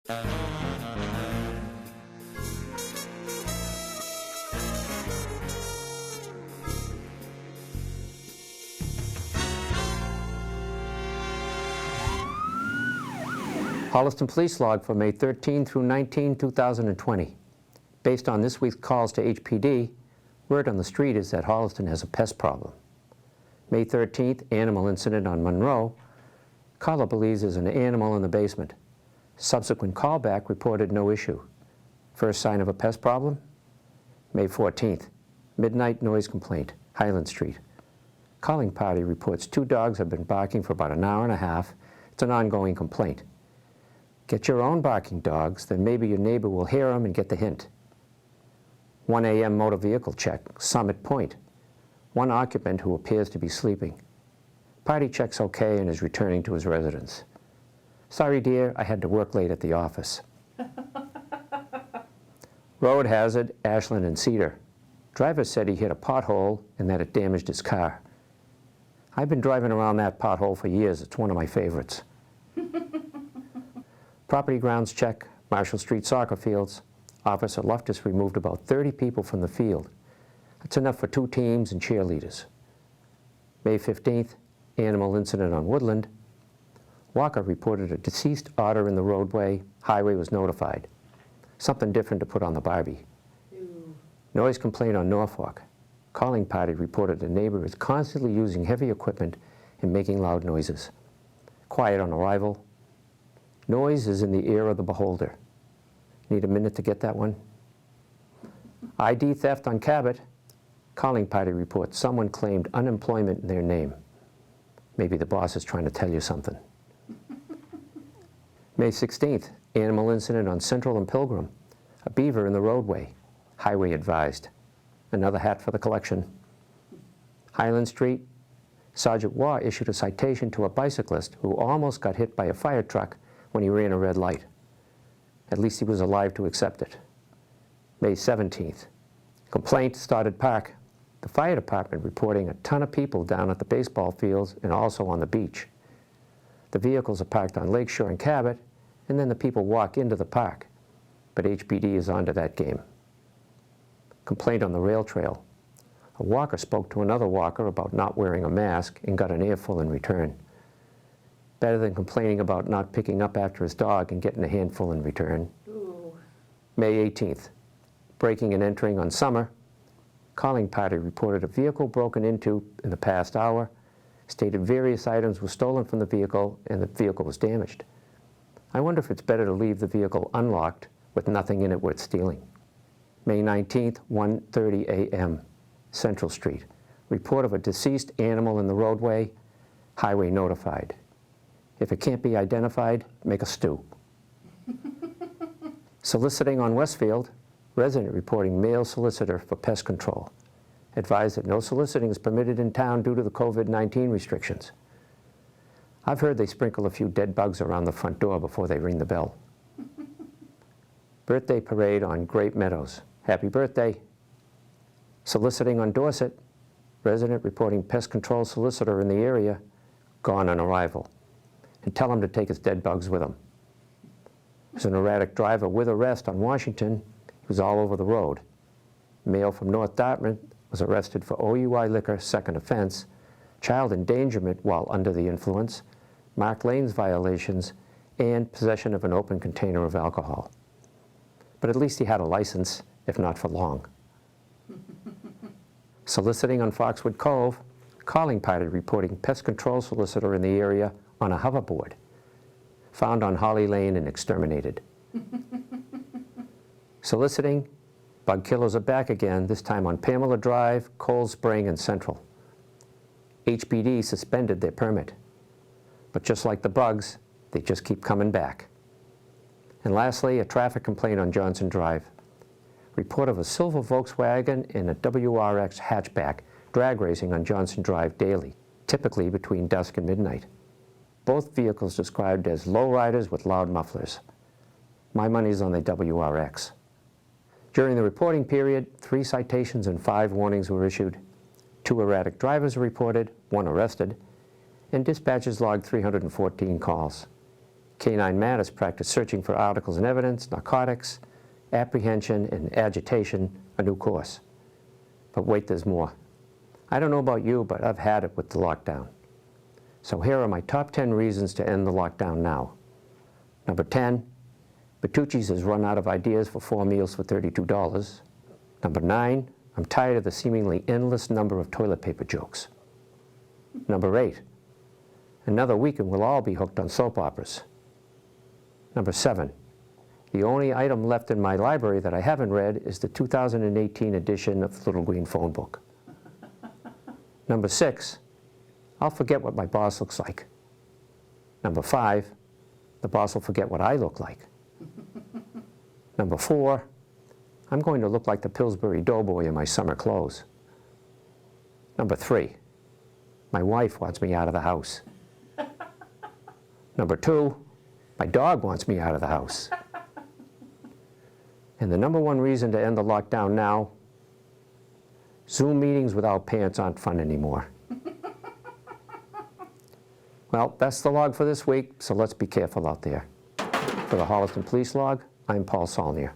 Holliston Police Log for May 13 through 19, 2020. Based on this week's calls to HPD, word on the street is that Holliston has a pest problem. May 13th, animal incident on Monroe. Caller believes there's an animal in the basement. Subsequent callback reported no issue. First sign of a pest problem? May 14th, midnight noise complaint, Highland Street. Calling party reports 2 dogs have been barking for about an hour and a half. It's an ongoing complaint. Get your own barking dogs, then maybe your neighbor will hear them and get the hint. 1 a.m. motor vehicle check, Summit Point. 1 occupant who appears to be sleeping. Party checks okay and is returning to his residence. Sorry dear, I had to work late at the office. Road hazard, Ashland and Cedar. Driver said he hit a pothole and that it damaged his car. I've been driving around that pothole for years. It's one of my favorites. Property grounds check, Marshall Street soccer fields. Officer Loftus removed about 30 people from the field. That's enough for 2 teams and cheerleaders. May 15th, animal incident on Woodland. Walker reported a deceased otter in the roadway. Highway was notified. Something different to put on the Barbie. Ew. Noise complaint on Norfolk. Calling party reported a neighbor is constantly using heavy equipment and making loud noises. Quiet on arrival. Noise is in the ear of the beholder. Need a minute to get that one? ID theft on Cabot. Calling party reports someone claimed unemployment in their name. Maybe the boss is trying to tell you something. May 16th, animal incident on Central and Pilgrim. A beaver in the roadway. Highway advised. Another hat for the collection. Highland Street. Sergeant Waugh issued a citation to a bicyclist who almost got hit by a fire truck when he ran a red light. At least he was alive to accept it. May 17th. Complaint, Stoddard Park. The fire department reporting a ton of people down at the baseball fields and also on the beach. The vehicles are parked on Lakeshore and Cabot, and then the people walk into the park. But HPD is onto that game. Complaint on the rail trail. A walker spoke to another walker about not wearing a mask and got an earful in return. Better than complaining about not picking up after his dog and getting a handful in return. Ooh. May 18th, breaking and entering on Summer. Calling party reported a vehicle broken into in the past hour, stated various items were stolen from the vehicle and the vehicle was damaged. I wonder if it's better to leave the vehicle unlocked with nothing in it worth stealing. May 19th, 1:30 a.m., Central Street. Report of a deceased animal in the roadway, highway notified. If it can't be identified, make a stew. Soliciting on Westfield, resident reporting male solicitor for pest control. Advised that no soliciting is permitted in town due to the COVID-19 restrictions. I've heard they sprinkle a few dead bugs around the front door before they ring the bell. Birthday parade on Grape Meadows. Happy birthday. Soliciting on Dorset, resident reporting pest control solicitor in the area, gone on arrival. And tell him to take his dead bugs with him. There's an erratic driver with arrest on Washington. He was all over the road. Male from North Dartmouth was arrested for OUI liquor, second offense, child endangerment while under the influence, Mark Lane's violations, and possession of an open container of alcohol. But at least he had a license, if not for long. Soliciting on Foxwood Cove, calling party reporting pest control solicitor in the area on a hoverboard, found on Holly Lane and exterminated. Soliciting, bug killers are back again, this time on Pamela Drive, Cold Spring, and Central. HPD suspended their permit. But just like the bugs, they just keep coming back. And lastly, a traffic complaint on Johnson Drive. Report of a silver Volkswagen and a WRX hatchback drag racing on Johnson Drive daily, typically between dusk and midnight. Both vehicles described as lowriders with loud mufflers. My money's on the WRX. During the reporting period, 3 citations and 5 warnings were issued. 2 erratic drivers were reported, 1 arrested, and dispatchers logged 314 calls. Canine Matters practice searching for articles and evidence, narcotics, apprehension, and agitation, a new course. But wait, there's more. I don't know about you, but I've had it with the lockdown. So here are my top 10 reasons to end the lockdown now. Number 10, Bertucci's has run out of ideas for 4 meals for $32. Number 9, I'm tired of the seemingly endless number of toilet paper jokes. Number 8, another week and we'll all be hooked on soap operas. Number 7, the only item left in my library that I haven't read is the 2018 edition of the Little Green Phone Book. Number 6, I'll forget what my boss looks like. Number 5, the boss will forget what I look like. Number 4, I'm going to look like the Pillsbury Doughboy in my summer clothes. Number 3, my wife wants me out of the house. Number 2, my dog wants me out of the house. And the number 1 reason to end the lockdown now, Zoom meetings without pants aren't fun anymore. Well, that's the log for this week, so let's be careful out there. For the Holliston Police Log, I'm Paul Saulnier.